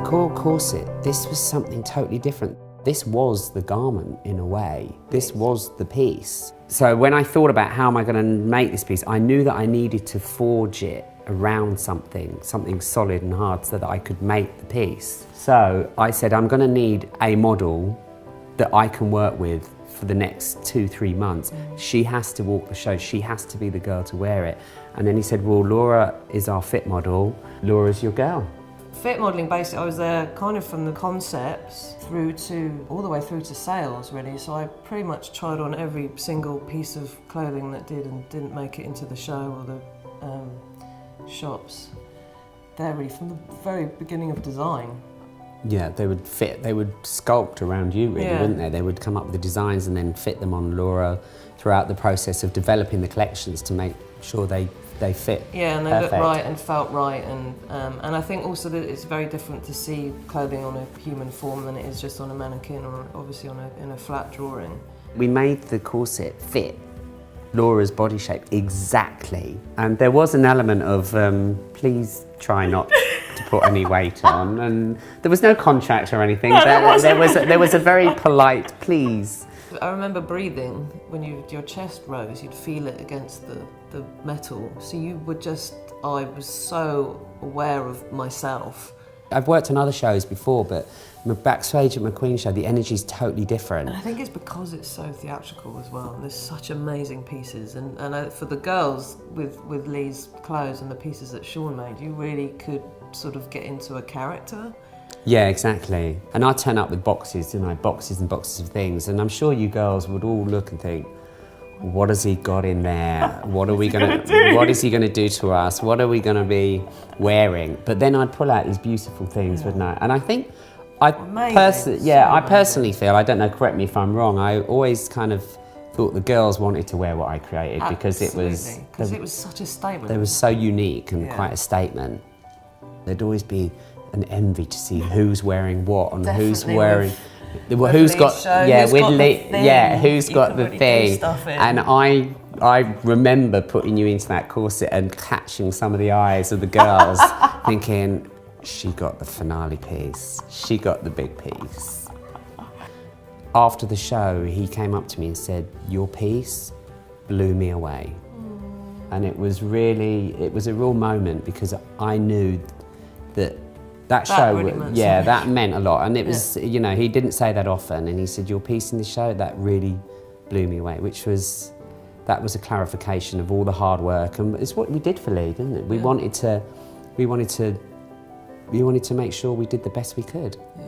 Coiled Corset, this was something totally different. This was the garment in a way. This was the piece. So when I thought about how am I going to make this piece, I knew that I needed to forge it around something solid and hard so that I could make the piece. So I said, I'm going to need a model that I can work with for the next 2-3 months. She has to walk the show, she has to be the girl to wear it. And then he said, well, Laura is our fit model, Laura's your girl. Fit modelling, basically, I was there kind of from the concepts all the way through to sales, really. So I pretty much tried on every single piece of clothing that did and didn't make it into the show or the shops. There, really, from the very beginning of design. Yeah, they would sculpt around you, really, wouldn't they? They would come up with the designs and then fit them on Laura throughout the process of developing the collections to make sure they fit. Yeah, and they perfect. looked right and felt right, and I think also that it's very different to see clothing on a human form than it is just on a mannequin or obviously in a flat drawing. We made the corset fit Laura's body shape exactly, and there was an element of please try not to put any weight on, and there was no contract or anything. No, there was a very polite please. I remember breathing, when your chest rose, you'd feel it against the metal. So I was so aware of myself. I've worked on other shows before, but backstage at McQueen show, the energy's totally different. And I think it's because it's so theatrical as well. There's such amazing pieces, and for the girls with Lee's clothes and the pieces that Shaun made, you really could sort of get into a character. Yeah, exactly. And I turn up with boxes, didn't I? Boxes and boxes of things. And I'm sure you girls would all look and think, what has he got in there? What is he gonna do to us? What are we gonna be wearing? But then I'd pull out these beautiful things, wouldn't I? And I think, I personally feel, I don't know, correct me if I'm wrong, I always kind of thought the girls wanted to wear what I created because it was such a statement. They were so unique and quite a statement. There'd always be an envy to see who's wearing what and who's wearing, who's got the thing. And I remember putting you into that corset and catching some of the eyes of the girls, thinking, she got the finale piece, she got the big piece. After the show, he came up to me and said, your piece blew me away. And it was a real moment because I knew that show, really meant that meant a lot. And it was, you know, he didn't say that often. And he said, your piece in the show, that really blew me away, that was a clarification of all the hard work. And it's what we did for Lee, didn't it? We wanted to make sure we did the best we could. Yeah.